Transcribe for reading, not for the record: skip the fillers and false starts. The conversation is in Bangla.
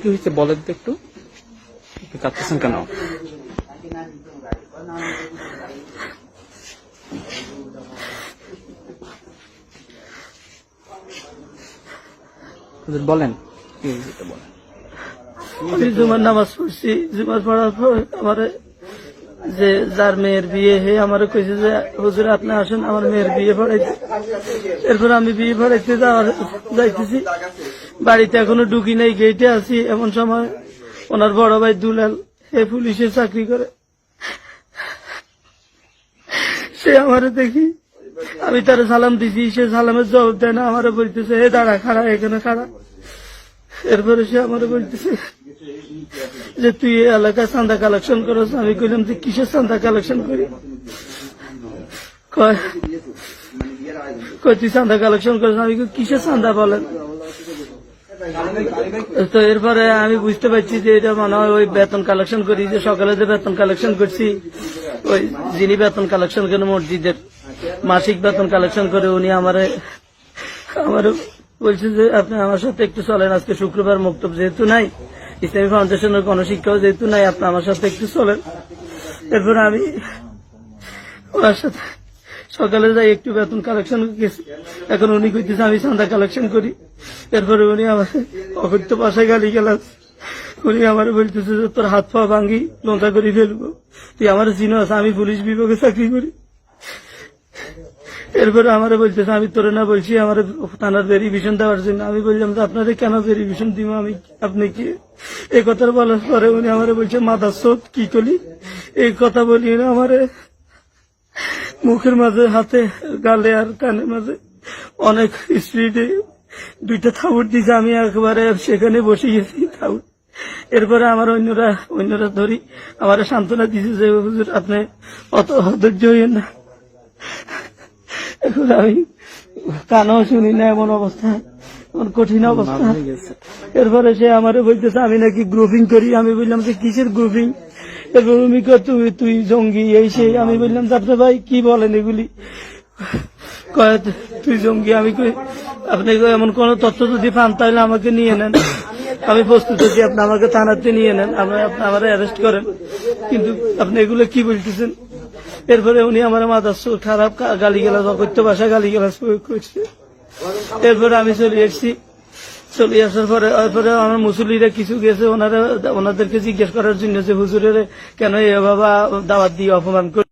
কি হয়েছে বলেন তো একটু, কাঁদতেছেন কেন? বলেন কি হয়েছে বলেন। আমি জুমার নামাজ পড়ছি, জুমার পড়ার পর আমার যে যার মেয়ের বিয়ে হে আমার কইছে যে হুজুর আপনি আসেন আমার মেয়ের বিয়ে পড়াইতে। এরপর আমি বিয়ে পড়াইতে যাইতেছি, বাড়িতে এখনো ঢুকি নাই, গেটে আছি। এমন সময় ওনার বড় ভাই দুলাল, হে পুলিশে চাকরি করে, সে আমারে দেখি, আমি তার সালাম দিছি, সে সালামের জবাব দেয় না, আমারে বলতেছে হে দাঁড়া, খাড়া এখানে খাড়া। এরপরে সে আমারে বলতেছে যে তুই এই এলাকায় চাঁদা কালেকশন করছ। আমি কইলাম যে কিসের চাঁদা কালেকশন করি? কয় তুই চাঁদা কালেকশন করছ। আমি কিসের চাঁদা বলেন? তো এরপরে আমি বুঝতে পারছি যে এটা মনে হয় ওই বেতন কালেকশন করি, যে সকালে যে বেতন কালেকশন করছি, ওই যিনি বেতন কালেকশন করেন মসজিদের মাসিক বেতন কালেকশন করে, উনি আমারে বলছে যে আপনি আমার সাথে একটু চলেন, আজকে শুক্রবার মক্তব যেহেতু নাই, ইসলামী ফাউন্ডেশনের কোন শিক্ষাও যেহেতু নাই, আপনি আমার সাথে একটু চলেন। এরপরে আমি ওনার সাথে সকালে যাই, একটু বেতন কালেকশন গেছি। এখন উনি কইতেছে আমি চাঁদা কালেকশন করি। এরপরে উনি আমার অকথ্য ভাষায় গালি গেলাস। উনি আমার বলতেছে যে তোর হাত পা ভাঙ্গি লোঁতা করে ফেলবো, তুই আমার চিনস, আমি পুলিশ বিভাগে চাকরি করি। এরপরে আমার বলতেছে আমি তোরে না বলছি আমার থানার ভেরিফিকেশন দেওয়ার জন্য। আমি বললাম যে আপনাদের কেন ভেরিফিকেশন দিব, আমি আপনি কি? এই কথা বলার পরে উনি আমার বলছে মাথা সোট কি করি। এই কথা বলি না আমার মুখের মাঝে, হাতে, গালে আর কানের মাঝে অনেক স্পিডে দুইটা থাবুর দিছে। আমি একবারে সেখানে বসে গেছি থাবুর। এরপরে আমার অন্যরা ধরি আমার সান্ত্বনা দিছে যে হুজুর আপনি অত ধৈর্য হইয়েন না। এখন আমি কানও শুনি না, এমন অবস্থা, এমন কঠিন অবস্থা। এরপরে সে আমারে বলতেছে আমি নাকি গ্রুপিং করি। আমি বললাম যে কিসের গ্রুপিং? এরপর উনি তুই জঙ্গি এই সেই। আমি বললাম আপনি ভাই কি বলেন এগুলি? কয় তুই জঙ্গি। আমি আপনি এমন কোন তথ্য যদি পান তাহলে আমাকে নিয়ে নেন, আমি প্রস্তুত আছি, আপনি আমাকে থানাতে নিয়ে নেন, আমার অ্যারেস্ট করেন, কিন্তু আপনি এগুলো কি বলতেছেন? এরপরে উনি আমার মাথা খারাপ গালি গেলাস, অকথ্য ভাষায় গালি গেলাস প্রয়োগ করছে। এরপরে আমি চলে এসেছি। চলে আসার পরে আমার মুসল্লিরা কিছু গেছে, ওনাদেরকে জিজ্ঞেস করার জন্য যে হুজুরের কেন এ বাবা দাওয়াত দিয়ে অপমান করে।